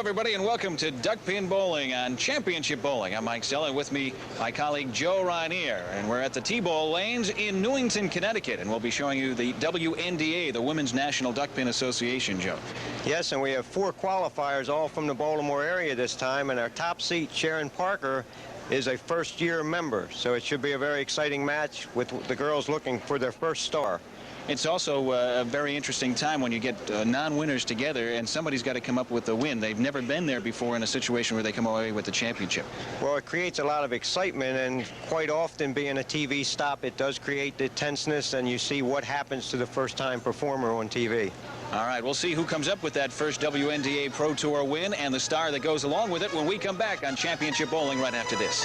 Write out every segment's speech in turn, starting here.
everybody, and welcome to Duckpin Bowling on Championship Bowling. I'm Mike Sella, and with me, my colleague Joe Rainier. And we're at the T-Bowl lanes in Newington, Connecticut, and we'll be showing you the WNDA, the Women's National Duckpin Association, Joe. Yes, and we have 4 qualifiers, all from the Baltimore area this time, and our top seat, Sharon Parker, is a first-year member, so it should be a very exciting match with the girls looking for their first star. It's also a very interesting time when you get non-winners together and somebody's got to come up with a win. They've never been there before in a situation where they come away with the championship. Well, it creates a lot of excitement, and quite often being a TV stop, it does create the tenseness, and you see what happens to the first-time performer on TV. All right, we'll see who comes up with that first WNDA Pro Tour win and the star that goes along with it when we come back on Championship Bowling right after this.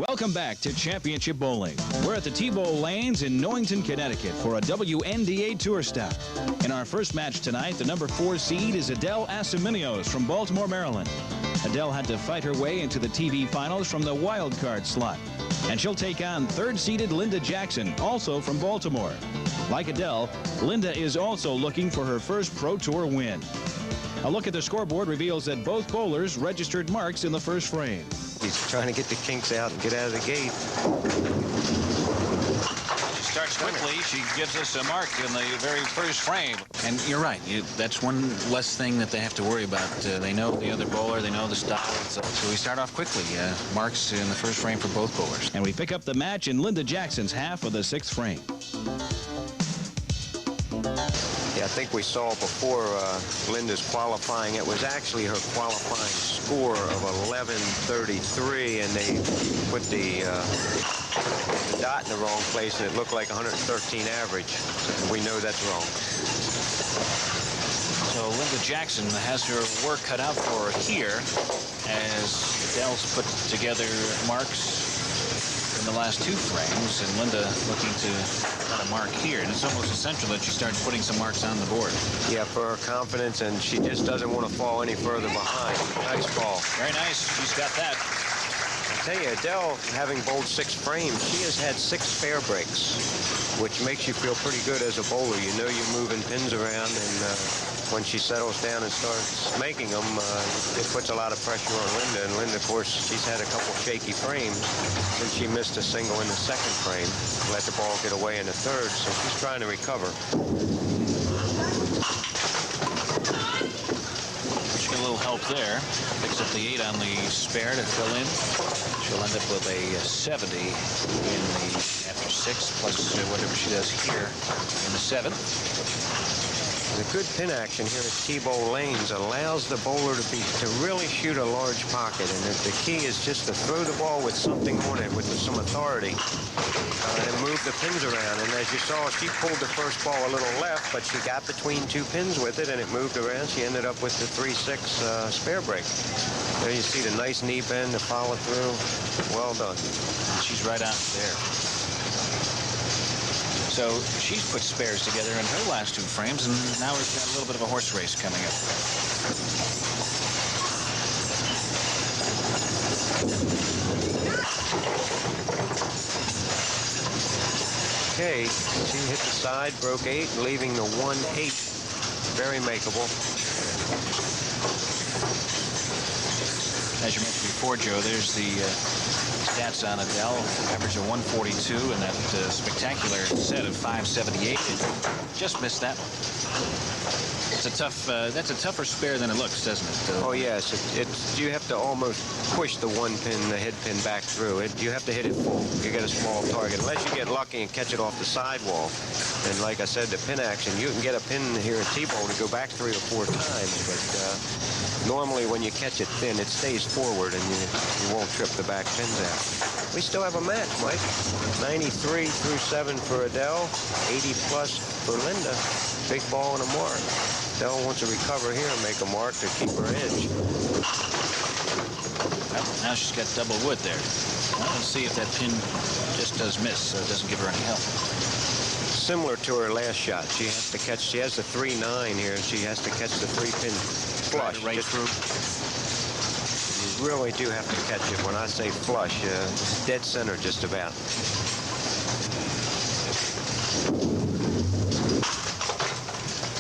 Welcome back to Championship Bowling. We're at the T-Bowl lanes in Newington, Connecticut for a WNDA Tour stop. In our first match tonight, the number 4 seed is Adele Asiminios from Baltimore, Maryland. Adele had to fight her way into the TV finals from the wild card slot. And she'll take on 3rd-seeded Linda Jackson, also from Baltimore. Like Adele, Linda is also looking for her first Pro Tour win. A look at the scoreboard reveals that both bowlers registered marks in the first frame. He's trying to get the kinks out and get out of the gate. She starts quickly. She gives us a mark in the very first frame. And you're right. That's one less thing that they have to worry about. They know the other bowler. They know the style. So we start off quickly. Marks in the first frame for both bowlers. And we pick up the match in Linda Jackson's half of the 6th frame. Yeah, I think we saw before Linda's qualifying, it was actually her qualifying score of 1133, and they put the dot in the wrong place, and it looked like 113 average. We know that's wrong. So Linda Jackson has her work cut out for her here as Adele's put together marks in the last 2 frames, and Linda looking to got a mark here, and it's almost essential that she starts putting some marks on the board. Yeah, for her confidence, and she just doesn't want to fall any further behind. Nice ball. Very nice. She's got that. I tell you, Adele, having bowled 6 frames, she has had 6 spare breaks, which makes you feel pretty good as a bowler. You know you're moving pins around, and when she settles down and starts making them, it puts a lot of pressure on Linda. And Linda, of course, she's had a couple shaky frames since she missed a single in the 2nd frame, let the ball get away in the 3rd, so she's trying to recover. She got a little help there. Picks up the 8 on the spare to fill in. She'll end up with a 70 in the after 6, plus whatever she does here in the 7th. The good pin action here at T-Bowl lanes allows the bowler to really shoot a large pocket, and the key is just to throw the ball with something on it, with some authority, and move the pins around. And as you saw, she pulled the first ball a little left, but she got between 2 pins with it, and it moved around. She ended up with the 3-6 spare break. There you see the nice knee bend, the follow through. Well done. She's right out there. So she's put spares together in her last 2 frames, and now we've got a little bit of a horse race coming up. Okay, she hit the side, broke 8, leaving the 1-8. Very makeable. As you mentioned before, Joe, there's the stats on Adele. Average of 142 and that spectacular set of 578. Just missed that one. It's a tough. That's a tougher spare than it looks, doesn't it? Oh yes, you have to almost push the 1 pin, the head pin, back through it. You have to hit it full. You get a small target, unless you get lucky and catch it off the sidewall. And like I said, the pin action, you can get a pin here at T-Bowl to go back 3 or 4 times, but normally when you catch it thin, it stays forward and you won't trip the back pins out. We still have a match, Mike. 93 through 7 for Adele, 80 plus for Linda. Big ball and a mark. Adele wants to recover here and make a mark to keep her edge. Well, now she's got double wood there. Well, let's see if that pin just does miss, so it doesn't give her any help. Similar to her last shot. She has to catch, she has the 3-9 here, and she has to catch the 3-pin flush. Right through. You really do have to catch it. When I say flush, dead center just about.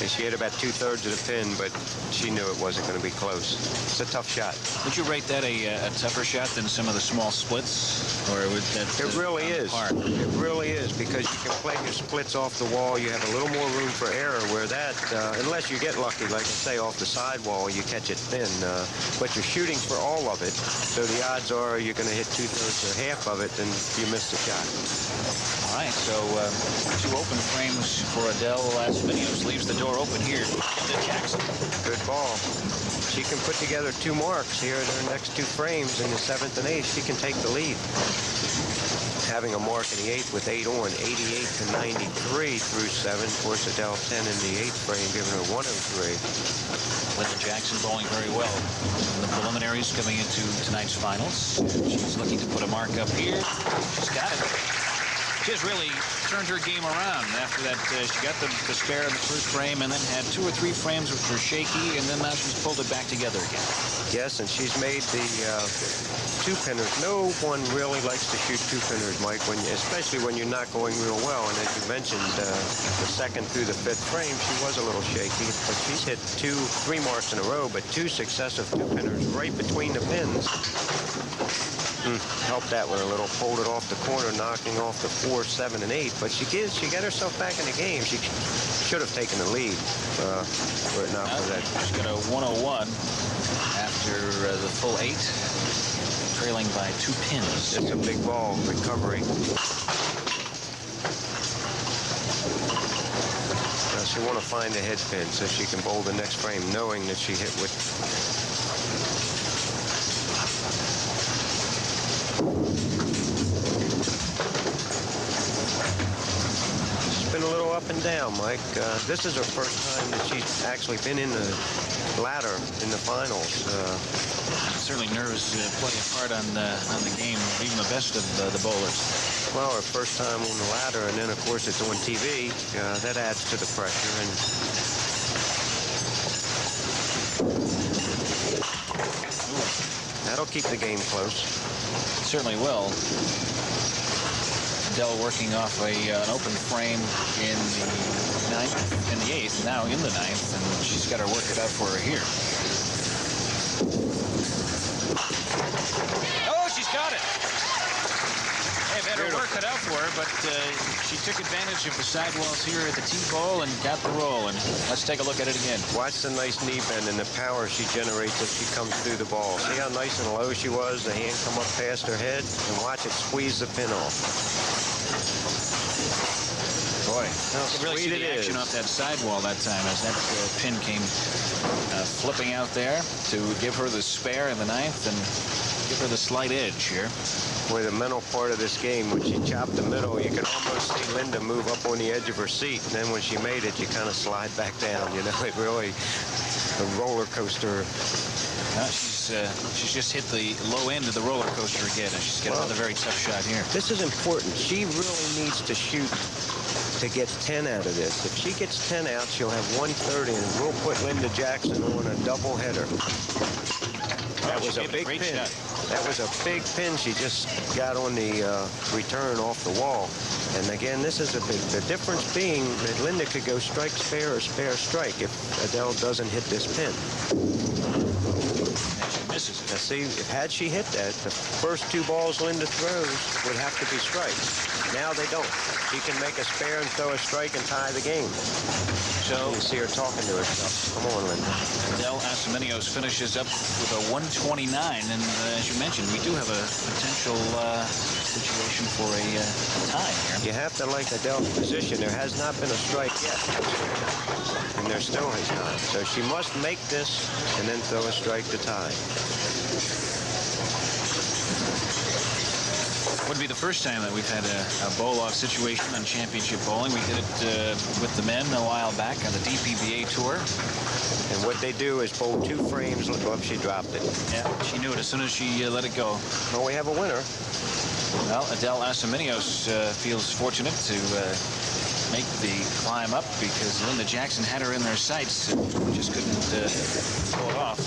She hit about 2/3 of the pin, but she knew it wasn't going to be close. It's a tough shot. Would you rate that a tougher shot than some of the small splits? Or would that, it really is. It really is, because you can play your splits off the wall. You have a little more room for error, where that, unless you get lucky, like I say, off the sidewall, you catch it thin. But you're shooting for all of it, so the odds are you're going to hit 2/3 or half of it, and you miss the shot. All right, so 2 open frames for Adele Asminios. Leaves the door open here to Jackson. Good ball. She can put together 2 marks here in her next 2 frames in the 7th and 8th. She can take the lead. Having a mark in the 8th with 8 on, 88 to 93 through 7. Of course, Adele 10 in the 8th frame, giving her 103. Linda Jackson bowling very well in the preliminaries coming into tonight's finals. She's looking to put a mark up here. She's got it. She has really turned her game around after that. She got the spare in the first frame and then had 2 or 3 frames which were shaky, and then now she's pulled it back together again. Yes, and she's made the 2-pinners. No one really likes to shoot 2-pinners, Mike, especially when you're not going real well. And as you mentioned, the 2nd through the 5th frame, she was a little shaky, but she's hit 3 marks in a row, but 2 successive 2-pinners right between the pins. Helped that one a little, pulled it off the corner, knocking off the 4, 7, and 8. But she got herself back in the game. She should have taken the lead were it not for that. She's got a 101 after the full 8, trailing by 2 pins. It's a big ball recovery. Now she want to find the head pin so she can bowl the next frame, knowing that she hit with. A little up and down, Mike. This is her first time that she's actually been in the ladder in the finals. Certainly nerves play a part on the game, even the best of the bowlers. Well, her first time on the ladder, and then of course it's on TV. That adds to the pressure. And that'll keep the game close. It certainly will. Adele working off an open frame in the 9th and the 8th, now in the 9th, and she's got her work cut out for her here. Oh, she's got it. They've had her work cut out for her, but she took advantage of the sidewalls here at the T-ball and got the roll. And let's take a look at it again. Watch the nice knee bend and the power she generates as she comes through the ball. See how nice and low she was? The hand come up past her head, and watch it squeeze the pin off. Boy, you really see the action off that sidewall that time as that pin came flipping out there to give her the spare in the 9th and give her the slight edge here. Boy, the mental part of this game, when she chopped the middle, you can almost see Linda move up on the edge of her seat, and then when she made it, you kind of slide back down. You know, it really, a roller coaster. She's just hit the low end of the roller coaster again, and she's got another very tough shot here. This is important. She really needs to shoot to get 10 out of this. If she gets 10 out, she'll have 130, and we'll put Linda Jackson on a double header. That was a big pin. Shot. That was a big pin she just got on the return off the wall. And again, this is the difference being that Linda could go strike, spare, or spare, strike if Adele doesn't hit this pin. Misses it. Now see, had she hit that, the first 2 balls Linda throws would have to be strikes. Now they don't. She can make a spare and throw a strike and tie the game. So you see her talking to herself. Come on, Linda. Adele Asminios finishes up with a 129, and as you mentioned, we do have a potential situation for a tie here. You have to like Adele's position. There has not been a strike yet, and there still has not. So she must make this and then throw a strike to tie. Would be the first time that we've had a bowl-off situation on championship bowling. We did it with the men a while back on the DPBA tour. And what they do is bowl 2 frames. Look up, she dropped it. Yeah, she knew it as soon as she let it go. Well, we have a winner. Well, Adele Asminios feels fortunate to make the climb up because Linda Jackson had her in their sights and just couldn't pull it off.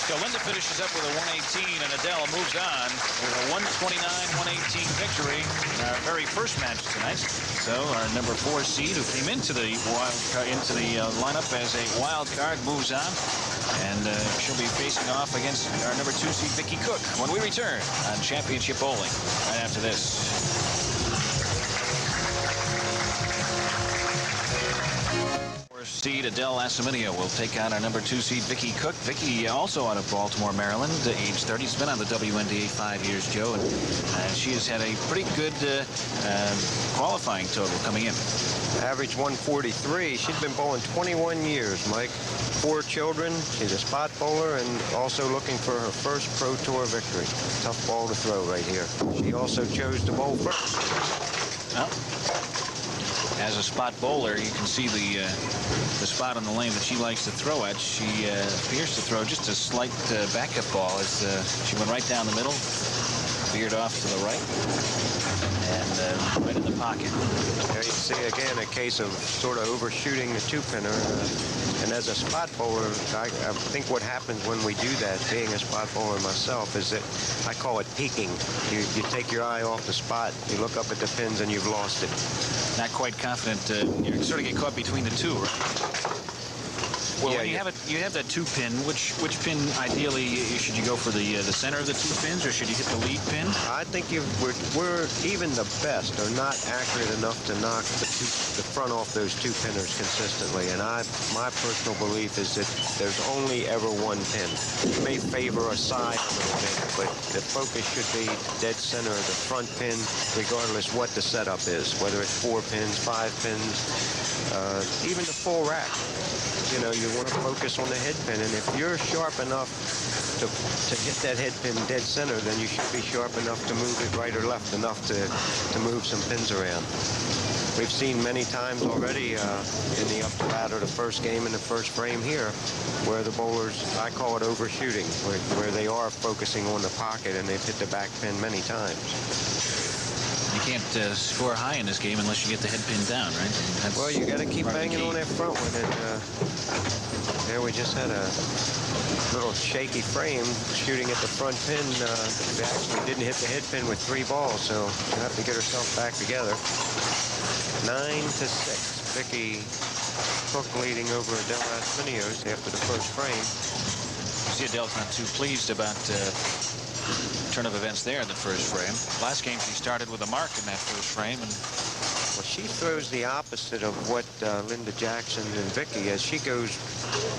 So Linda finishes up with a 118, and Adele moves on with a 129-118 victory in our very first match tonight. So our number 4 seed, who came into the lineup as a wild card, moves on, and she'll be facing off against our number 2 seed, Vicky Cook, when we return on Championship Bowling right after this. Seed Adele Asaminio will take on our number 2 seed Vicky Cook. Vicky, also out of Baltimore, Maryland, age 30. She's been on the WNDA 5 years, Joe, and she has had a pretty good qualifying total coming in. Average 143. She's been bowling 21 years, Mike. 4 children. She's a spot bowler and also looking for her first Pro Tour victory. Tough ball to throw right here. She also chose to bowl first. Well, as a spot bowler, you can see the spot on the lane that she likes to throw at. She appears to throw just a slight backup ball as she went right down the middle, veered off to the right, and right in the pocket. There you see again a case of sort of overshooting the 2-pinner. And as a spot bowler, I think what happens when we do that, being a spot bowler myself, is that I call it peeking. You take your eye off the spot, you look up at the pins, and you've lost it. Not quite confident. You sort of get caught between the two, right? Well, yeah, when you have that 2-pin. Which pin ideally should you go for? The center of the 2 pins, or should you hit the lead pin? I think we're even the best are not accurate enough to knock the front off those 2-pinners consistently. And my personal belief is that there's only ever 1 pin. You may favor a side a little bit, but the focus should be dead center of the front pin, regardless what the setup is, whether it's 4 pins, 5 pins, even the full rack. You know, you want to focus on the head pin, and if you're sharp enough to hit that head pin dead center, then you should be sharp enough to move it right or left enough to move some pins around. We've seen many times already in the upper ladder, the first game and the first frame here, where the bowlers, I call it overshooting, where they are focusing on the pocket and they've hit the back pin many times. You can't score high in this game unless you get the head pin down, right? Well, you got to keep banging on that front one. And there we just had a little shaky frame shooting at the front pin. We actually didn't hit the head pin with 3 balls, so she'll have to get herself back together. 9-6. Vicky Cook leading over Adele Asminios after the first frame. See, Adele's not too pleased about turn of events there in the first frame. Last game she started with a mark in that first frame, and well, she throws the opposite of what Linda Jackson and Vicky, as she goes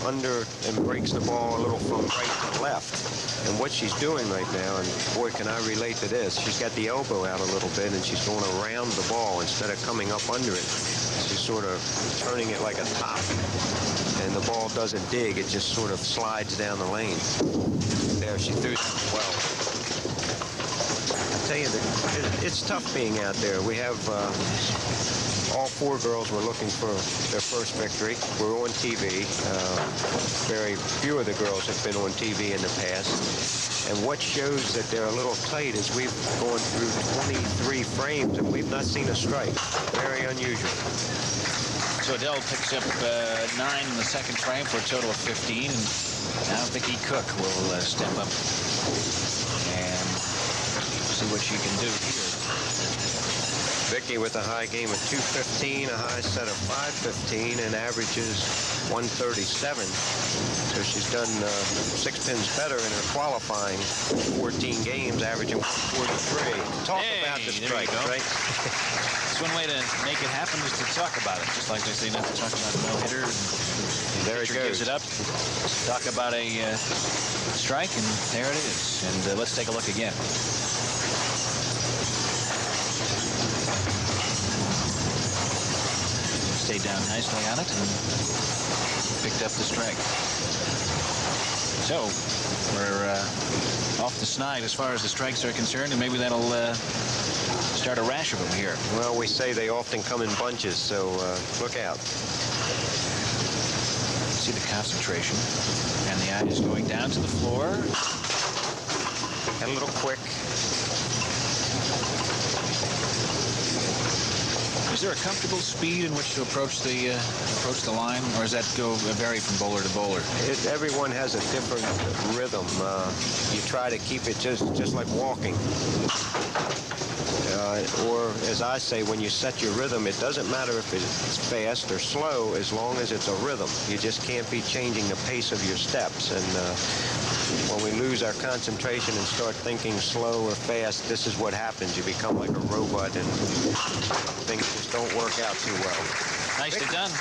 under and breaks the ball a little from right to left. And what she's doing right now, and boy, can I relate to this, she's got the elbow out a little bit and she's going around the ball instead of coming up under it. She's sort of turning it like a top, and the ball doesn't dig, it just sort of slides down the lane. There, she threw it well. I tell you, it's tough being out there. We have all 4 girls were looking for their first victory. We're on TV. Very few of the girls have been on TV in the past. And what shows that they're a little tight is we've gone through 23 frames and we've not seen a strike. Very unusual. So Adele picks up 9 in the second frame for a total of 15. And now Vicky Cook will step up and see what she can do here. Vicky with a high game of 215, a high set of 515, and averages 137. So she's done 6 pins better in her qualifying 14 games, averaging 143. Talk about the strike, right? It's one way to make it happen is to talk about it, just like they say not to talk about a no-hitter. There it goes. Gives it up. Talk about a strike, and there it is. And let's take a look again. Stayed down nicely on it and picked up the strike. So we're off the snide as far as the strikes are concerned, and maybe that'll start a rash of them here. Well, we say they often come in bunches, so look out. See the concentration, and the eye is going down to the floor. And a little quick. Is there a comfortable speed in which to approach the line, or does that vary from bowler to bowler? Everyone has a different rhythm. You try to keep it just like walking. Or as I say, when you set your rhythm, it doesn't matter if it's fast or slow as long as it's a rhythm. You just can't be changing the pace of your steps. And when we lose our concentration and start thinking slow or fast, this is what happens. You become like a robot and things just don't work out too well. Nicely done.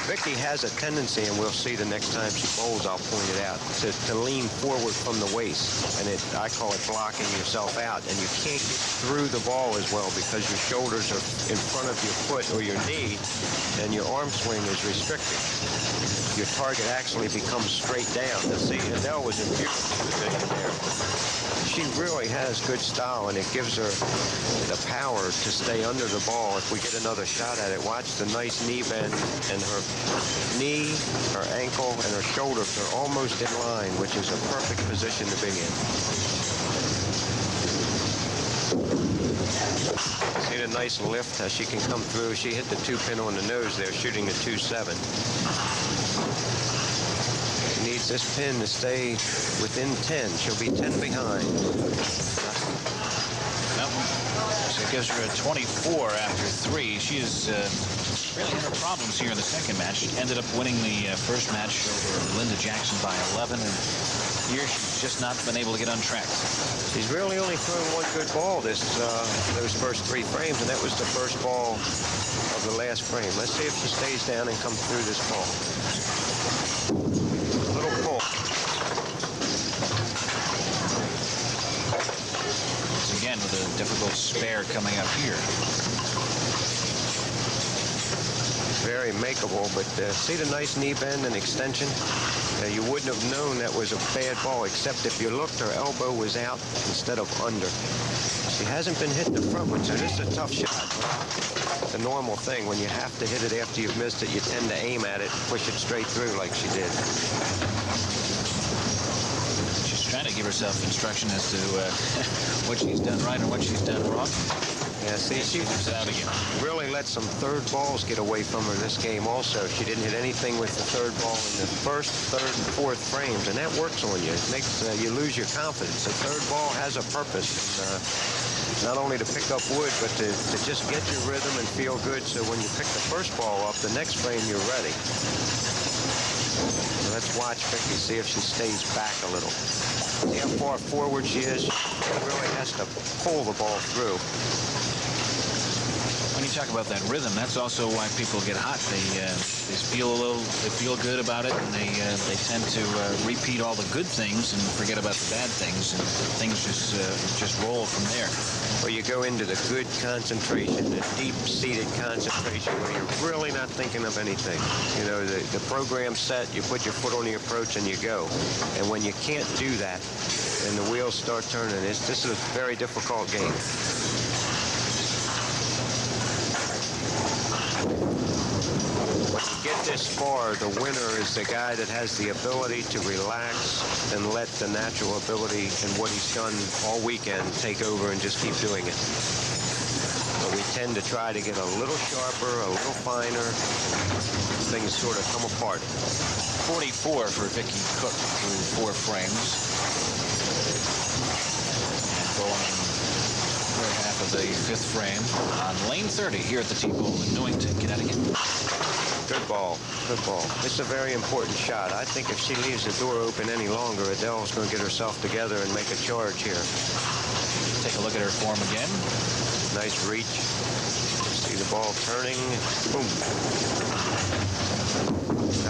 Vicky has a tendency, and we'll see the next time she bowls, I'll point it out, to lean forward from the waist. And I call it blocking yourself out. And you can't get through the ball as well because your shoulders are in front of your foot or your knee, and your arm swing is restricted. Your target actually becomes straight down. Now, see, Adele was in beautiful position there. She really has good style, and it gives her the power to stay under the ball. If we get another shot at it, watch the nice knee bend, and her knee, her ankle, and her shoulders are almost in line, which is a perfect position to be in. See the nice lift, how she can come through. She hit the 2-pin on the nose there, shooting a 2-7. Needs this pin to stay within 10. She'll be 10 behind. So it gives her a 24 after 3. She is really had her problems here in the second match. She ended up winning the first match over Linda Jackson by 11, and here she's just not been able to get on track. She's really only thrown one good ball those first 3 frames, and that was the first ball of the last frame. Let's see if she stays down and comes through this ball. Little pull. Again, with a difficult spare coming up here. Very makeable, but see the nice knee bend and extension? You wouldn't have known that was a bad ball, except if you looked, her elbow was out instead of under. She hasn't been hit the front one, so this is a tough shot. It's a normal thing. When you have to hit it after you've missed it, you tend to aim at it, push it straight through like she did. She's trying to give herself instruction as to what she's done right and what she's done wrong. Yeah, see, she really let some third balls get away from her this game also. She didn't hit anything with the third ball in the first, third, and fourth frames, and that works on you. It makes you lose your confidence. The third ball has a purpose, not only to pick up wood, but to just get your rhythm and feel good, so when you pick the first ball up, the next frame you're ready. So let's watch Vicky, see if she stays back a little. See how far forward she is? She really has to pull the ball through. When you talk about that rhythm, that's also why people get hot. They feel good about it, and they tend to repeat all the good things and forget about the bad things, and things just roll from there. Well, you go into the good concentration, the deep-seated concentration, where you're really not thinking of anything. You know, the program's set, you put your foot on the approach, and you go. And when you can't do that, and the wheels start turning, this is a very difficult game. Get this far, the winner is the guy that has the ability to relax and let the natural ability and what he's done all weekend take over and just keep doing it. But we tend to try to get a little sharper, a little finer. Things sort of come apart. 44 for Vicky Cook through 4 frames. And going third half of the 5th frame on lane 30 here at the T-Bowl in Newington, Connecticut. Good ball. Good ball. It's a very important shot. I think if she leaves the door open any longer, Adele's going to get herself together and make a charge here. Take a look at her form again. Nice reach. See the ball turning. Boom.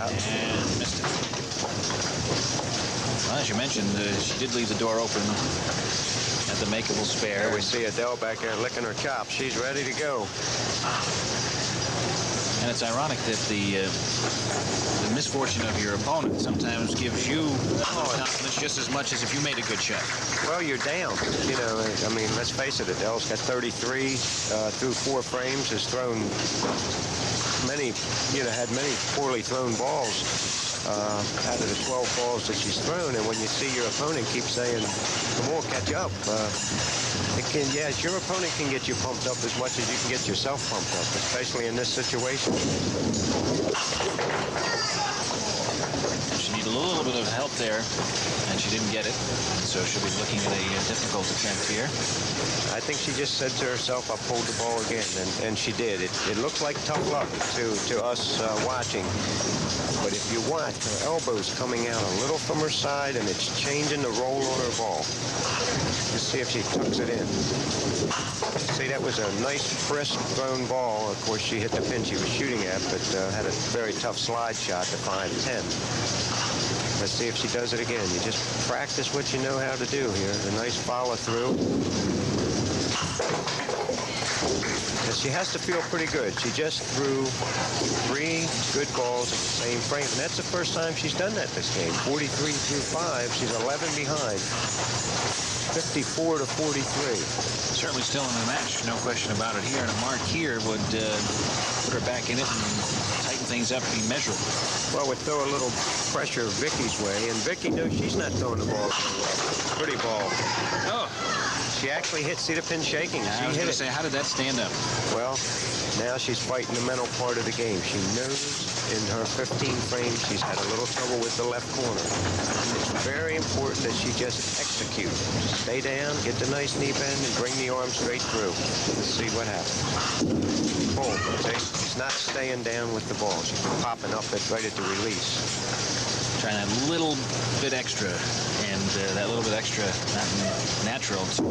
Out. And missed it. Well, as you mentioned, she did leave the door open at the makeable spare. There we see Adele back there licking her chops. She's ready to go. And it's ironic that the misfortune of your opponent sometimes gives you confidence just as much as if you made a good shot. Well, you're down. You know, I mean, let's face it, Adele's got 33 through 4 frames, has thrown many, had many poorly thrown balls out of the 12 balls that she's thrown. And when you see your opponent keep saying, come on, catch up, Yes, your opponent can get you pumped up as much as you can get yourself pumped up, especially in this situation. She needed a little bit of help there, and she didn't get it. So she'll be looking at a difficult attempt here. I think she just said to herself, "I pulled the ball again," and she did. It looks like tough luck to us watching. But if you watch, her elbow's coming out a little from her side, and it's changing the roll on her ball. Let's see if she tucks it in. See, that was a nice, crisp thrown ball. Of course, she hit the pin she was shooting at, but had a very tough slide shot to 5-10. Let's see if she does it again. You just practice what you know how to do here. A nice follow through. And she has to feel pretty good. She just threw 3 good balls in the same frame, and that's the first time she's done that this game. 43 through 5. She's 11 behind. 54 to 43. Certainly still in the match, no question about it here. And a mark here would put her back in it and tighten things up immeasurably. Well, would throw a little pressure Vicky's way, and Vicky knows she's not throwing the ball very well. Pretty ball. Oh. She actually hit, see the pin shaking. I was going to say, how did that stand up? Well, now she's fighting the mental part of the game. She knows in her 15 frames she's had a little trouble with the left corner. It's very important that she just execute. Stay down, get the nice knee bend, and bring the arm straight through. Let's see what happens. Pull. See? She's not staying down with the ball. She's popping up it right at the release. Trying a little bit extra, and that little bit extra, not natural to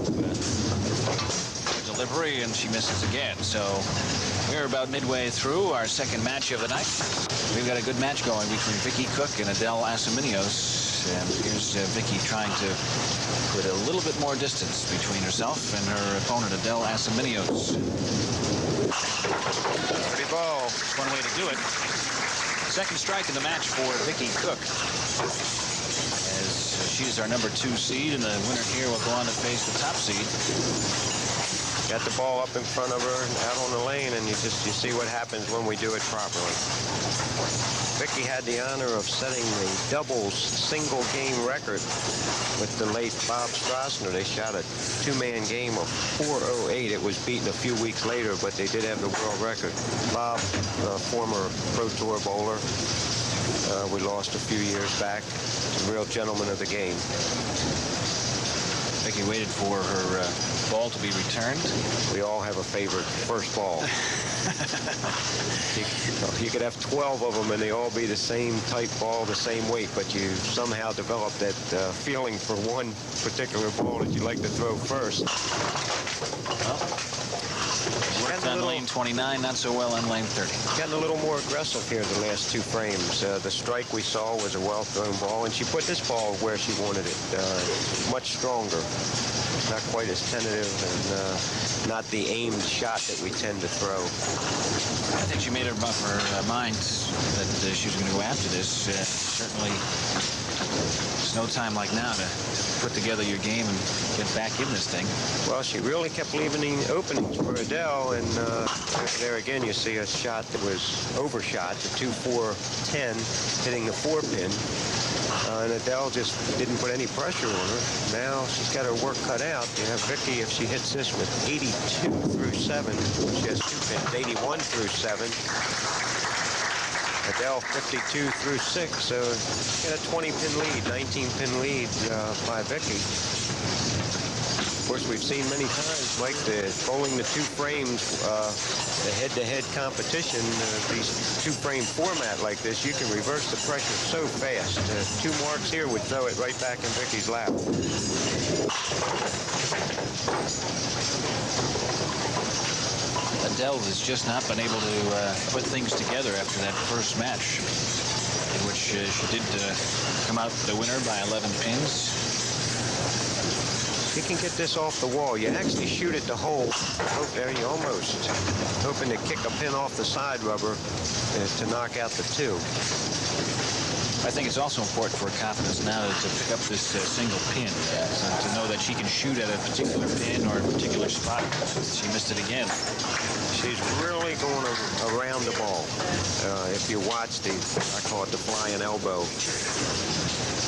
delivery, and she misses again. So we're about midway through our second match of the night. We've got a good match going between Vicky Cook and Adele Asominios. And here's Vicky trying to put a little bit more distance between herself and her opponent, Adele Asominios. Pretty ball. That's one way to do it. Second strike in the match for Vicky Cook, as she's our number 2 seed, and the winner here will go on to face the top seed. Got the ball up in front of her and out on the lane, and you see what happens when we do it properly. Vicky had the honor of setting the doubles single game record with the late Bob Strassner. They shot a 2-man game of 4:08. It was beaten a few weeks later, but they did have the world record. Bob, former Pro Tour bowler, we lost a few years back. He's a real gentleman of the game. Vicky waited for her ball to be returned. We all have a favorite first ball. You could have 12 of them and they all be the same type ball, the same weight, but you somehow develop that feeling for one particular ball that you like to throw first. Worked on lane 29, not so well on lane 30. Gotten a little more aggressive here the last 2 frames. The strike we saw was a well-thrown ball, and she put this ball where she wanted it, much stronger. Not quite as tentative and not the aimed shot that we tend to throw. I think she made up her mind that she was going to go after this. Certainly, there's no time like now to put together your game and get back in this thing. Well, she really kept leaving the openings for Adele, and there again you see a shot that was overshot, the 2-4-10, hitting the 4-pin. And Adele just didn't put any pressure on her. Now she's got her work cut out. You have Vicky, if she hits this with 82 through 7, she has 2 pins, 81 through 7. Adele 52 through 6, so got a 20-pin lead, 19-pin lead by Vicky. Of course, we've seen many times, Mike, bowling the 2 frames, the head-to-head competition, these 2-frame format like this, you can reverse the pressure so fast. 2 marks here would throw it right back in Vicky's lap. Adele has just not been able to put things together after that first match, in which she did come out the winner by 11 pins. You can get this off the wall. You actually shoot at the hole. Oh, there you almost. Hoping to kick a pin off the side rubber to knock out the 2. I think it's also important for her confidence now to pick up this single pin, to know that she can shoot at a particular pin or a particular spot. She missed it again. She's really going around the ball. If you watch I call it the flying elbow.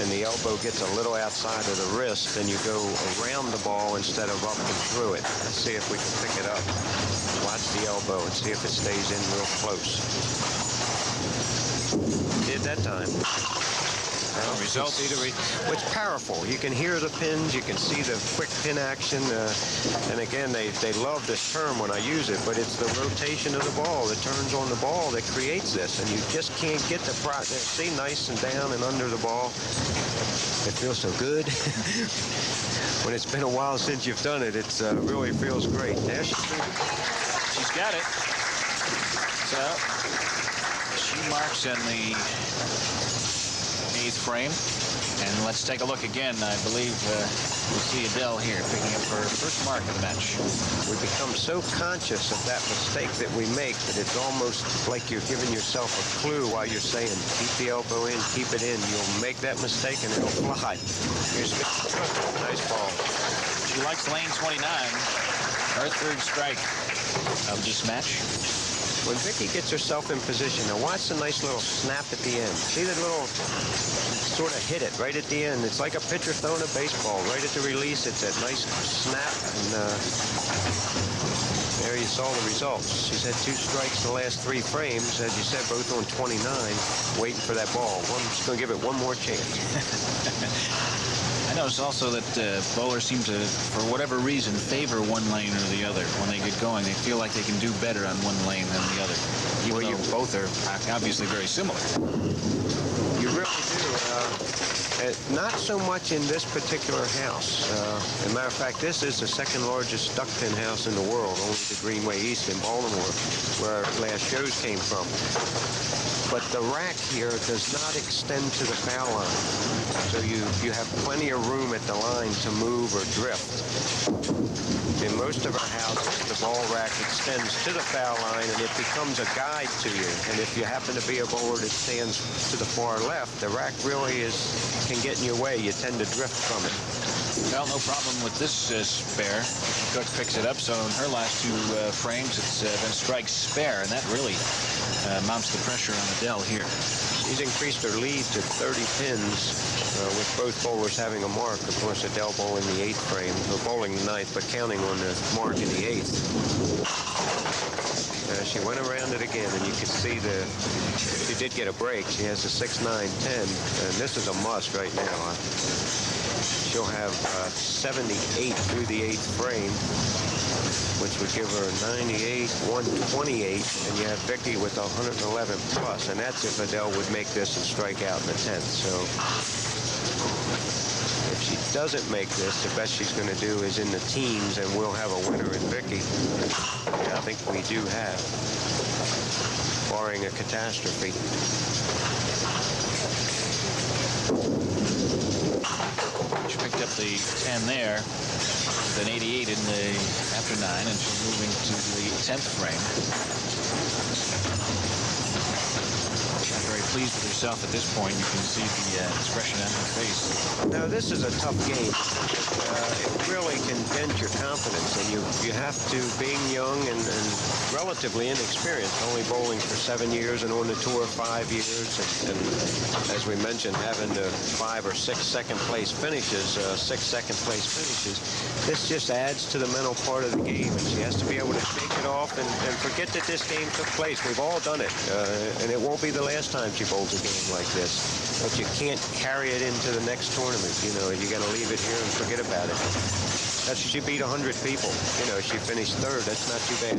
and the elbow gets a little outside of the wrist, then you go around the ball instead of up and through it. Let's see if we can pick it up. Watch the elbow and see if it stays in real close. Did that time. Well, results. It's powerful. You can hear the pins. You can see the quick pin action. And again, they love this term when I use it, but it's the rotation of the ball, the turns on the ball that creates this. And you just can't get the see, nice and down and under the ball. It feels so good. When it's been a while since you've done it, it really feels great. There She's got it. So she marks in the 8th frame. And let's take a look again. I believe we'll see Adele here picking up her first mark of the match. We become so conscious of that mistake that we make that it's almost like you're giving yourself a clue while you're saying, keep the elbow in, keep it in. You'll make that mistake and it'll fly. Here's nice ball. She likes lane 29, her 3rd strike of this match. When Vicky gets herself in position, now watch the nice little snap at the end. See that little sort of hit it right at the end. It's like a pitcher throwing a baseball. Right at the release, it's that nice snap. And there you saw the results. She's had 2 strikes in the last 3 frames, as you said, both on 29, waiting for that ball. She's going to give it one more chance. I noticed also that bowlers seem to, for whatever reason, favor one lane or the other. When they get going, they feel like they can do better on one lane than the other, even though both are obviously very similar. You really do. Not so much in this particular house. As a matter of fact, this is the 2nd largest duckpin house in the world, only the Greenway East in Baltimore, where our last shows came from. But the rack here does not extend to the foul line. So you have plenty of room at the line to move or drift. In most of our houses, the ball rack extends to the foul line and it becomes a guide to you. And if you happen to be a bowler that stands to the far left, the rack really can get in your way. You tend to drift from it. Well, no problem with this spare. Cook picks it up, so in her last 2 frames, it's been strike spare, and that really mounts the pressure on Adele here. She's increased her lead to 30 pins, with both bowlers having a mark. Of course, Adele bowling the 8th frame, or bowling the 9th, but counting on the mark in the 8th. She went around it again, and you can see she did get a break. She has a 6, 9, 10, and this is a must right now. She'll have 78 through the 8th frame, which would give her 98, 128, and you have Vicky with 111 plus, and that's if Adele would make this and strike out in the 10th. So if she doesn't make this, the best she's going to do is in the teens, and we'll have a winner in Vicky. I think we do have, barring a catastrophe. She picked up the 10 there, then 88 in the after 9, and she's moving to the 10th frame. She's not very pleased with herself at this point. You can see the expression on her face. Now, this is a tough game. It really can dent your confidence, and you have to, being young and relatively inexperienced, only bowling for 7 years and on the tour 5 years, and as we mentioned, having the 5 or 6 second-place finishes, 6 second-place finishes, this just adds to the mental part of the game, and she has to be able to shake it off and forget that this game took place. We've all done it, and it won't be the last time she bowls a game like this. But you can't carry it into the next tournament. You got to leave it here and forget about it. She beat 100 people. She finished 3rd. That's not too bad.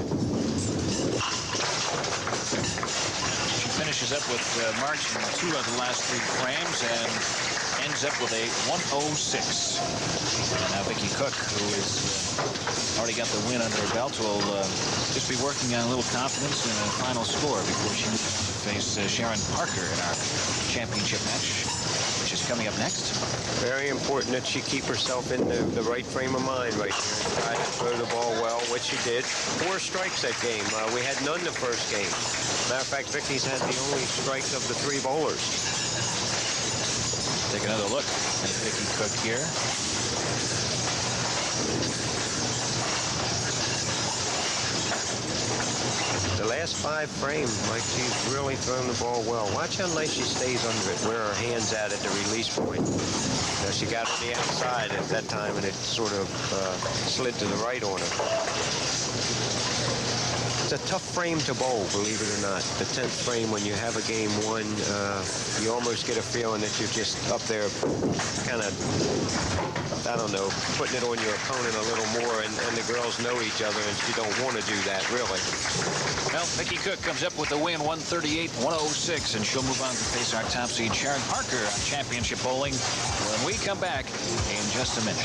She finishes up with marks in 2 of the last 3 frames and ends up with a 106. Now Vicky Cook, who has already got the win under her belt, will just be working on a little confidence in a final score before she moves on to face Sharon Parker in our championship match, which is coming up next. Very important that she keep herself in the right frame of mind right here and try to throw the ball well, which she did. 4 strikes that game. We had none the first game. Matter of fact, Vicky's had the only strikes of the 3 bowlers. Take another look at Vicky Cook here. the last 5 frames, Mike, she's really thrown the ball well. Watch how nice she stays under it, where her hand's at the release point. She got on the outside at that time, and it sort of slid to the right on her. It's a tough frame to bowl, believe it or not. The 10th frame, when you have a game won, you almost get a feeling that you're just up there kind of, I don't know, putting it on your opponent a little more, and the girls know each other, and you don't want to do that, really. Well, Vicky Cook comes up with the win, 138-106, and she'll move on to face our top seed, Sharon Parker, on Championship Bowling when we come back in just a minute.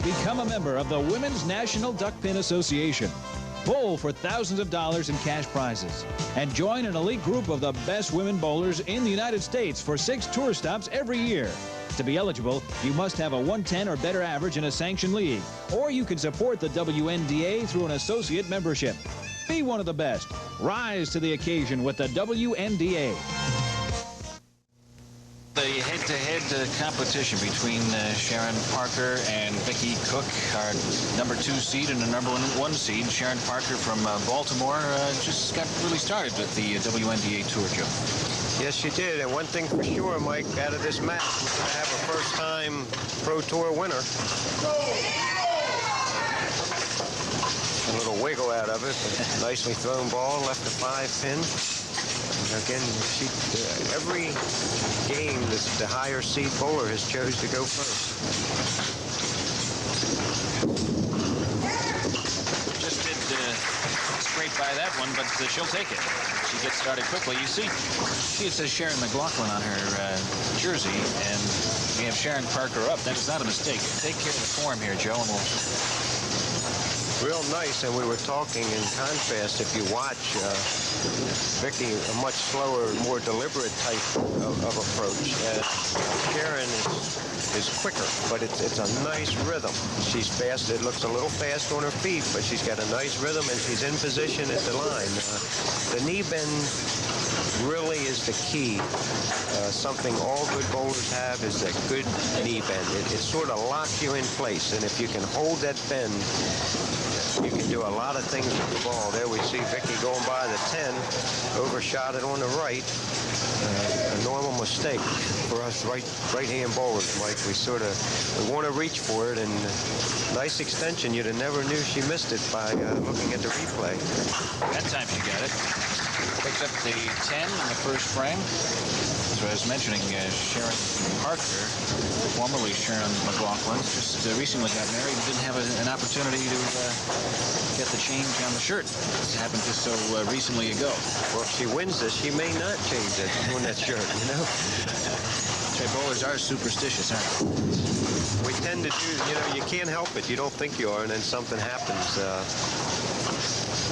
Become a member of the Women's National Duckpin Association. Bowl for thousands of dollars in cash prizes. And join an elite group of the best women bowlers in the United States for 6 tour stops every year. To be eligible, you must have a 110 or better average in a sanctioned league. Or you can support the WNDA through an associate membership. Be one of the best. Rise to the occasion with the WNDA. The head-to-head competition between Sharon Parker and Vicky Cook, our number 2 seed and the number 1 seed. Sharon Parker from Baltimore just got really started with the WNDA Tour, Joe. Yes, she did. And one thing for sure, Mike, out of this match, we're going to have a first-time Pro Tour winner. A little wiggle out of it, but nicely thrown ball, left the 5-pin. Again, every game, the higher seed bowler has chose to go first. Just did scrape by that one, but she'll take it. She gets started quickly. You see, it says Sharon McLaughlin on her jersey, and we have Sharon Parker up. That is not a mistake. Take care of the form here, Joe, and we'll... Real nice, and we were talking in contrast, if you watch Vicky, a much slower, more deliberate type of approach. Sharon is quicker, but it's a nice rhythm. She's fast. It looks a little fast on her feet, but she's got a nice rhythm, and she's in position at the line. The knee bend really is the key. Something all good bowlers have is a good knee bend. It sort of locks you in place, and if you can hold that bend, you can do a lot of things with the ball. There we see Vicky going by the 10, overshot it on the right. A normal mistake for us right-hand bowlers, Mike. We want to reach for it, and nice extension. You'd have never knew she missed it by looking at the replay. That time she got it. Picks up the 10 in the first frame. So I was mentioning Sharon Parker, formerly Sharon McLaughlin, just recently got married and didn't have an opportunity to get the change on the shirt. This happened just so recently ago. Well, if she wins this, she may not change it on that shirt, you know? That's right, bowlers are superstitious, aren't they? We tend to do, you can't help it. You don't think you are, and then something happens.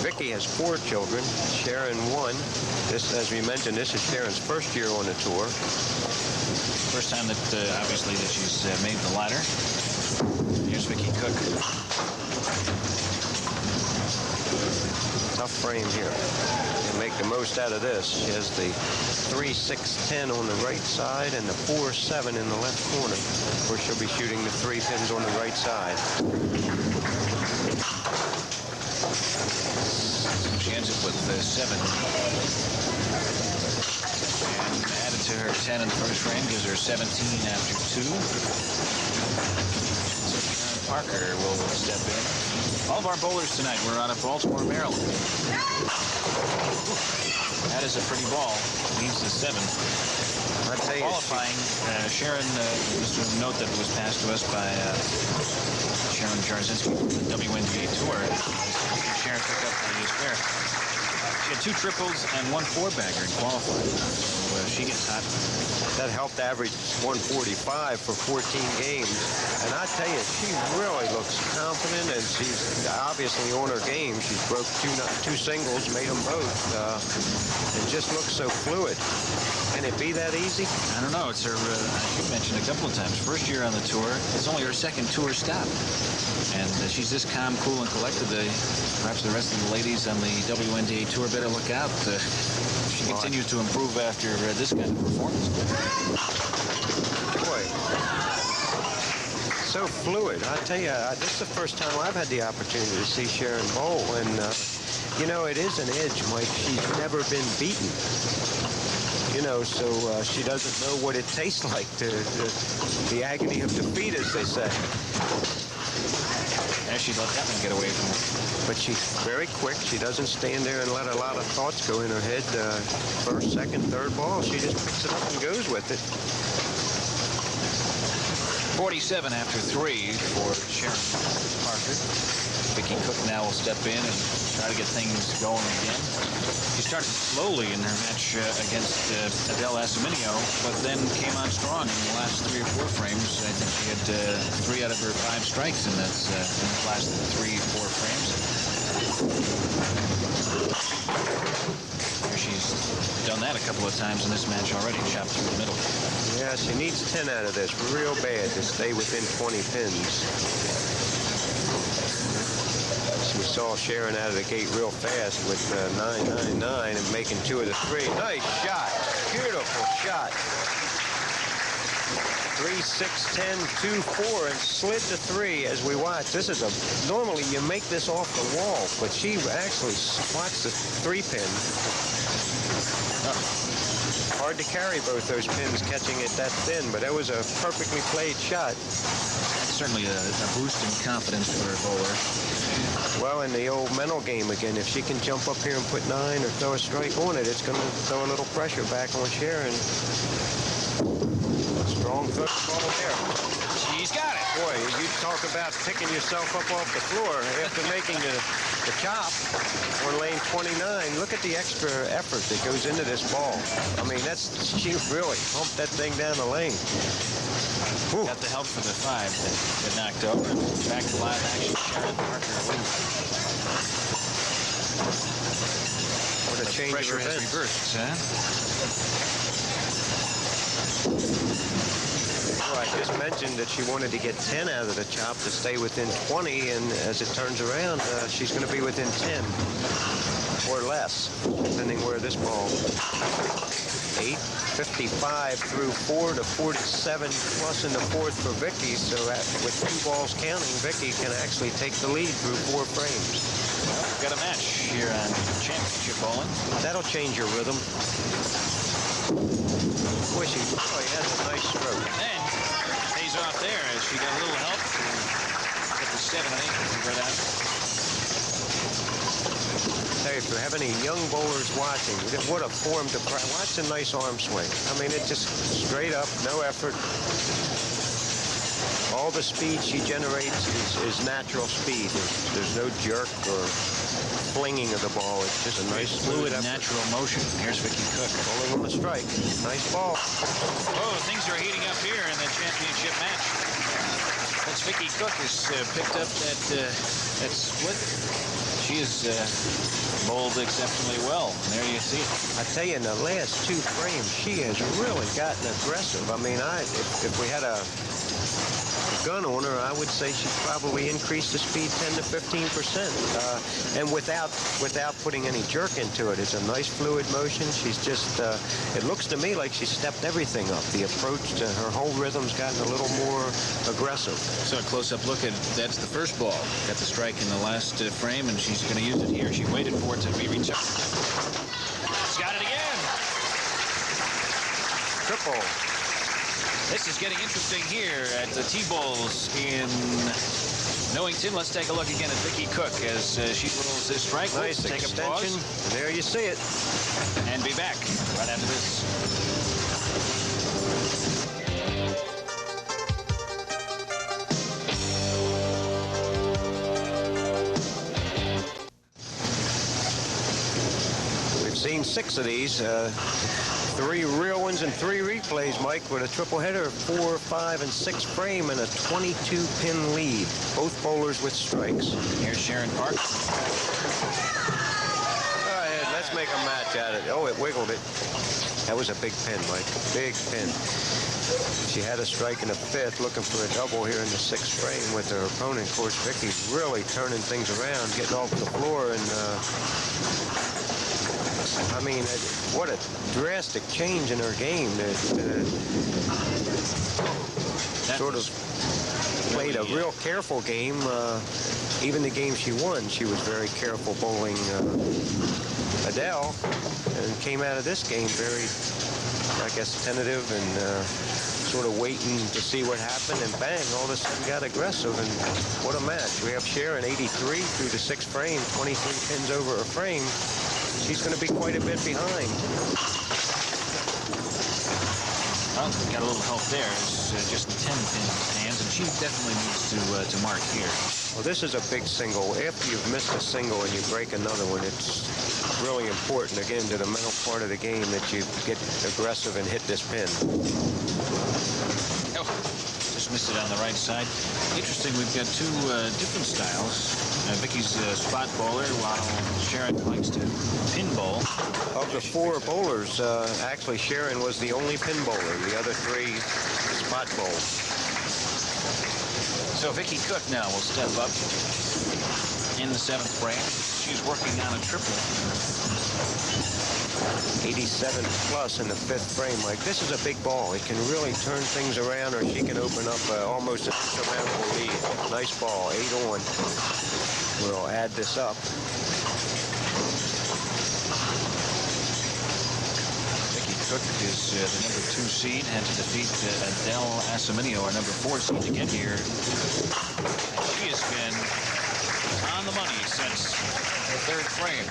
Vicky has 4 children. Sharon 1. This, as we mentioned, this is Sharon's first year on the tour. First time that, obviously, that she's made the ladder. Here's Vicky Cook. Tough frame here. And make the most out of this. She has the 3-6-10 on the right side and the 4-7 in the left corner, where she'll be shooting the 3 pins on the right side. She ends up with 7. And added to her 10 in the first frame, gives her 17 after 2. So Sharon Parker will step in. All of our bowlers tonight were out of Baltimore, Maryland. That is a pretty ball. Leaves the 7. I tell you, qualifying, Sharon, this was a note that was passed to us by Sharon Jarzinski from the WNDA Tour. Sharon picked up the square. She had 2 triples and 1 4-bagger in qualifying. So she gets hot. That helped average 145 for 14 games. And I tell you, she really looks confident, and she's obviously on her game. She's broke 2 singles, made them both. It just looks so fluid. Can it be that easy? I don't know. It's her, you mentioned a couple of times, first year on the tour. It's only her 2nd tour stop. And she's this calm, cool, and collected. Perhaps the rest of the ladies on the WNDA Tour better look out. She continues to improve after this kind of performance. Boy, so fluid. I tell you, this is the first time I've had the opportunity to see Sharon bowl, and you know, it is an edge, Mike. She's never been beaten. You know, so she doesn't know what it tastes like, the agony of defeat, as they say. And she let that one get away from her. But she's very quick. She doesn't stand there and let a lot of thoughts go in her head. First, second, third ball, she just picks it up and goes with it. 47 after 3 for Sharon Parker. Vicky Cook now will step in and try to get things going again. She started slowly in her match against Adele Asaminio, but then came on strong in the last 3 or 4 frames. I think she had 3 out of her 5 strikes in that in the last 3 or 4 frames. Here she's done that a couple of times in this match already, chopped through the middle. Yeah, she needs 10 out of this real bad to stay within 20 pins. We saw Sharon out of the gate real fast with 999 and making 2 of the 3. Nice shot. Beautiful shot. 3, 6, 10, 2, 4, and slid to 3 as we watch. This is normally you make this off the wall, but she actually watched the 3-pin. Hard to carry both those pins catching it that thin, but that was a perfectly played shot. Certainly a boost in confidence for her bowler. Well, in the old mental game again, if she can jump up here and put 9 or throw a strike on it, it's going to throw a little pressure back on Sharon. Strong third ball there. She's got it. Boy, you talk about picking yourself up off the floor after making the chop on lane 29. Look at the extra effort that goes into this ball. I mean, she really pumped that thing down the lane. Whew. Got the help for the 5 that knocked over. Back to live action, Sharon Parker. What a change Pressure of has events. reversed, huh? Well, I just mentioned that she wanted to get 10 out of the chop to stay within 20, and as it turns around, she's going to be within 10 or less, depending where this ball. 8:55 through 4 to 47 plus in the 4th for Vicky. So with 2 balls counting, Vicky can actually take the lead through 4 frames. Well, we've got a match here on Championship Bowling. That'll change your rhythm. Boy, she really has a nice stroke. And pays off there as she got a little help to get the 7 and 8 figured out. Hey, if you have any young bowlers watching, what a form to practice. Watch the nice arm swing. I mean, it's just straight up, no effort. All the speed she generates is natural speed. There's no jerk or flinging of the ball. It's just a nice fluid effort. Natural motion. Here's Vicky Cook. Bowling on the strike. Nice ball. Oh, things are heating up here in the championship match. That's Vicky Cook has picked up that split. She is bowled exceptionally well. There you see it. I tell you, in the last 2 frames, she has really gotten aggressive. I mean, if we had a gun on her, I would say she'd probably increase the speed 10 to 15%, and without putting any jerk into it. It's a nice fluid motion. She's just, it looks to me like she stepped everything up. The approach to her whole rhythm's gotten a little more aggressive. So a close-up look at that's the first ball. Got the strike in the last frame, and she's going to use it here. She waited for it to be returned. She's got it again. Triple. This is getting interesting here at the T-Bowls in Newington. Let's take a look again at Vicky Cook as she rolls this strike. Nice Take extension. a pause. And there you see it. And be back right after this. We've seen 6 of these. 3 real ones and 3 replays, Mike, with a triple header, 4, 5, and 6 frame and a 22-pin lead. Both bowlers with strikes. Here's Sharon Park. Go ahead, let's make a match at it. Oh, it wiggled it. That was a big pin, Mike. Big pin. She had a strike in the 5th, looking for a double here in the 6th frame with her opponent. Of course, Vicky's really turning things around, getting off the floor, and I mean, what a drastic change in her game. Sort of played a real careful game. Even the game she won, she was very careful bowling Adele, and came out of this game very, I guess, tentative and sort of waiting to see what happened, and bang, all of a sudden got aggressive, and what a match. We have Sharon 83 through the 6th frame, 23 pins over a frame. She's going to be quite a bit behind. Well, got a little help there. It's just 10 pins hands, and she definitely needs to mark here. Well, this is a big single. After you've missed a single and you break another one, it's really important, again, to the mental part of the game that you get aggressive and hit this pin. Oh, just missed it on the right side. Interesting, we've got two different styles. Vicky's a spot bowler, while Sharon likes to pin bowl. Of the 4 bowlers, actually Sharon was the only pin bowler. The other 3 spot bowl. So Vicky Cook now will step up in the 7th frame. She's working on a triple. 87 plus in the 5th frame. Like, this is a big ball. It can really turn things around, or she can open up almost an insurmountable lead. Nice ball, 8 on. We'll add this up. Vicky Cook is the number 2 seed, had to defeat Adele Asaminio, our number 4 seed, to get here. And she has been on the money since the 3rd frame.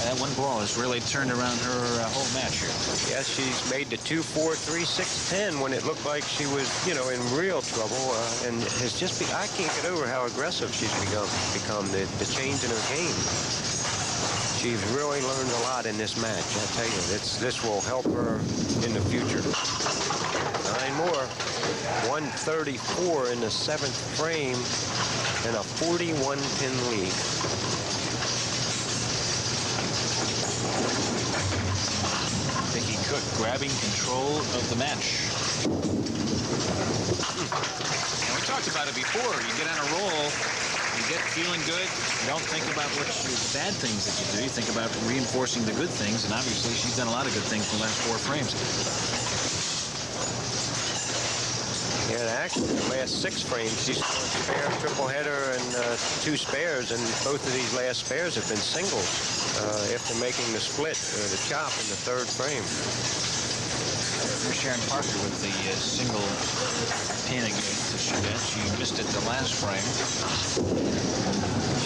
That one ball has really turned around her whole match here. Yes, she's made the 2, 4, 3, 6, 10 when it looked like she was, you know, in real trouble, and has just I can't get over how aggressive she's become the change in her game. She's really learned a lot in this match. I tell you, this will help her in the future. 9 more. 134 in the 7th frame and a 41-pin lead. Vicky Cook grabbing control of the match. And we talked about it before. You get on a roll, you get feeling good. You don't think about what bad things that you do. You think about reinforcing the good things, and obviously she's done a lot of good things in the last 4 frames. Yeah, actually, the last 6 frames, she's scored spare, triple header, and 2 spares, and both of these last spares have been singles after making the split, the chop in the 3rd frame. Here's Sharon Parker with the single pin against the Chevette. She missed it the last frame.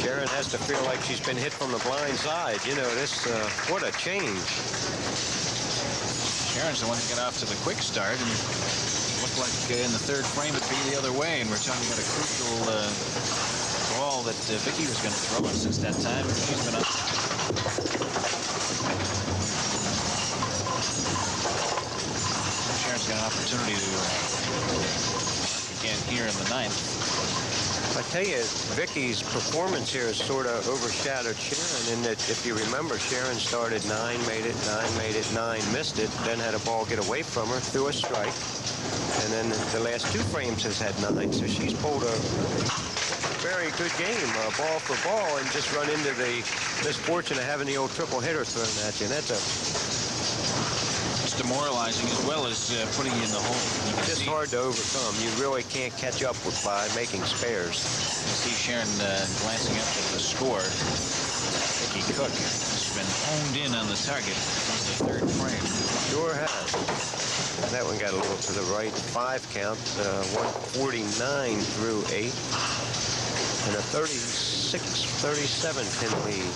Sharon has to feel like she's been hit from the blind side. You know, what a change. Sharon's the one who got off to the quick start, and looked like in the 3rd frame it'd be the other way, and we're talking about a crucial ball that Vicky was going to throw, and since that time she's been up. Sharon's got an opportunity to mark again here in the 9th. I tell you, Vicky's performance here has sort of overshadowed Sharon in that, if you remember, Sharon started 9, made it, 9, made it, 9, missed it, then had a ball get away from her, threw a strike, and then the last 2 frames has had 9, so she's pulled a very good game, ball for ball, and just run into the misfortune of having the old triple hitter thrown at you, and that's demoralizing as well as putting you in the hole. It's just hard to overcome. You really can't catch up with by making spares. You see Sharon glancing up at the score. Vicky Cook has been honed in on the target since the 3rd frame. Sure has. That one got a little to the right. 5 count, 149 through 8, and a 36-37 pin lead.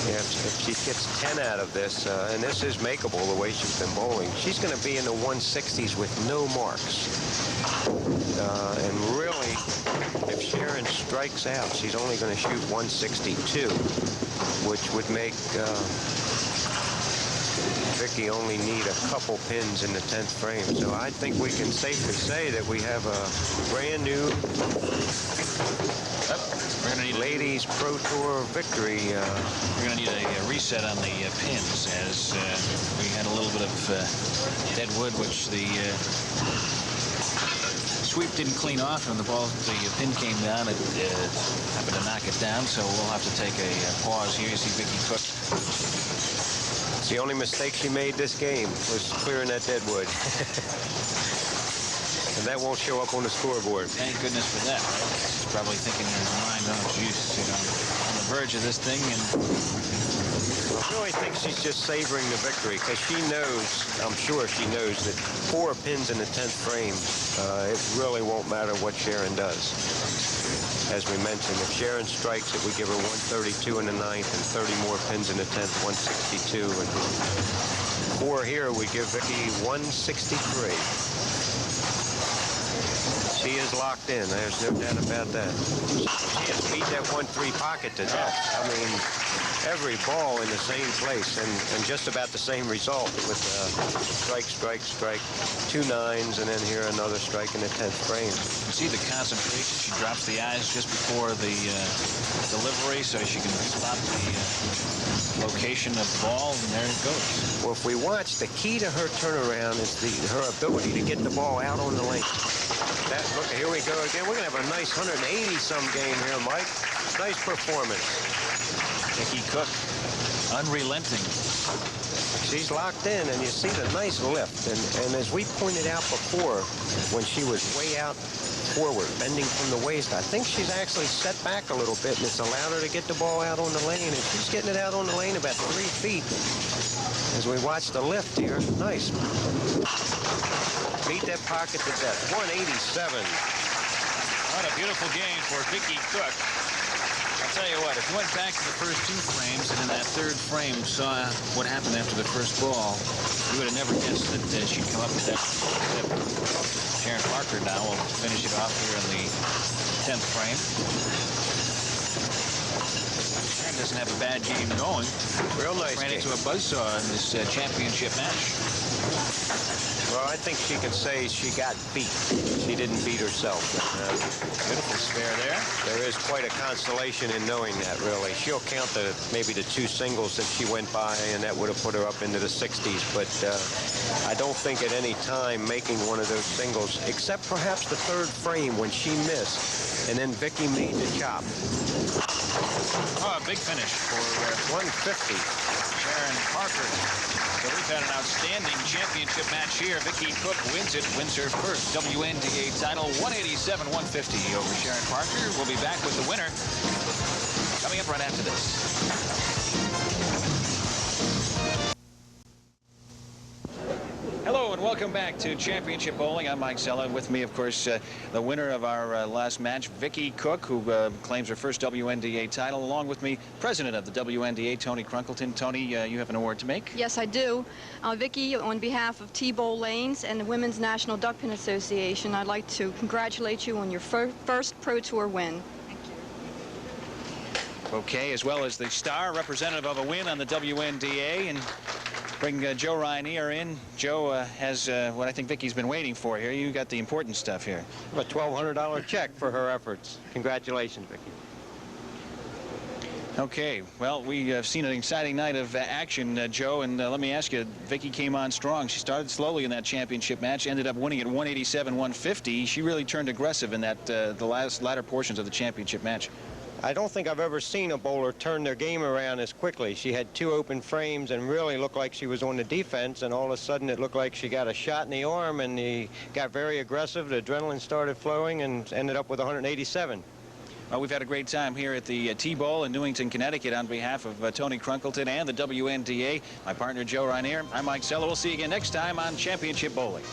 Yeah, if she gets 10 out of this, and this is makeable the way she's been bowling, she's going to be in the 160s with no marks. And really, if Sharon strikes out, she's only going to shoot 162, which would make Vicky only need a couple pins in the 10th frame. So I think we can safely say that we have a brand new Ladies Pro Tour victory. We're going to need a reset on the pins, as we had a little bit of dead wood, which the sweep didn't clean off, and the pin came down. It happened to knock it down, so we'll have to take a pause here. You see Vicky Cook. It's the only mistake she made this game was clearing that dead wood. that won't show up on the scoreboard. Thank goodness for that, right? She's probably thinking in her mind, oh, geez, you know, on the verge of this thing. And I really think she's just savoring the victory because she knows, I'm sure she knows, that 4 pins in the 10th frame, it really won't matter what Sharon does. As we mentioned, if Sharon strikes it, we give her 132 in the 9th and 30 more pins in the 10th, 162. And 4 here, we give Vicky 163. She is locked in. There's no doubt about that. She has beat that 1-3 pocket to death. I mean, every ball in the same place and just about the same result with strike, strike, strike, 2 9s, and then here another strike in the 10th frame. you see the concentration. She drops the eyes just before the delivery so she can spot the location of the ball, and there it goes. Well, if we watch, the key to her turnaround is her ability to get the ball out on the lane. Look, here we go again. We're going to have a nice 180-some game here, Mike. Nice performance. Vicky Cook, unrelenting. She's locked in, and you see the nice lift. And as we pointed out before, when she was way out forward, bending from the waist, I think she's actually set back a little bit, and it's allowed her to get the ball out on the lane. And she's getting it out on the lane about 3 feet. As we watch the lift here, nice. Beat that pocket to death. 187. What a beautiful game for Vicky Cook. I'll tell you what, if you went back to the first 2 frames and in that 3rd frame saw what happened after the first ball, you would have never guessed that she'd come up with that tip. Sharon Parker now will finish it off here in the 10th frame. Sharon doesn't have a bad game going. Real nice Ran game. into a buzzsaw in this championship match. Well, I think she can say she got beat. She didn't beat herself. Beautiful spare there. There is quite a consolation in knowing that, really. She'll count maybe the 2 singles that she went by, and that would have put her up into the 60s. But I don't think at any time making one of those singles, except perhaps the 3rd frame when she missed, and then Vicky made the chop. Oh, a big finish for 150. Sharon Parker. So we've had an outstanding championship match here. Vicky Cook wins it, wins her first WNDA title, 187-150 over Sharon Parker. We'll be back with the winner coming up right after this. Hello and welcome back to Championship Bowling. I'm Mike Zella. With me, of course, the winner of our last match, Vicky Cook, who claims her first WNDA title. Along with me, president of the WNDA, Tony Crunkleton. Tony, you have an award to make? Yes, I do. Vicky, on behalf of T-Bowl Lanes and the Women's National Duckpin Association, I'd like to congratulate you on your first Pro Tour win. Okay, as well as the star representative of a win on the WNDA, and bring Joe Rainier in. Joe has what I think Vicky's been waiting for here. You got the important stuff here. A $1,200 check for her efforts. Congratulations, Vicky. Okay, well, we have seen an exciting night of action, Joe, and let me ask you, Vicky came on strong. She started slowly in that championship match, ended up winning at 187-150. She really turned aggressive in that the latter portions of the championship match. I don't think I've ever seen a bowler turn their game around as quickly. She had 2 open frames and really looked like she was on the defense, and all of a sudden it looked like she got a shot in the arm, and he got very aggressive. The adrenaline started flowing and ended up with 187. Well, we've had a great time here at the T-Bowl in Newington, Connecticut. On behalf of Tony Crunkleton and the WNDA, my partner Joe Rainier, I'm Mike Zella. We'll see you again next time on Championship Bowling.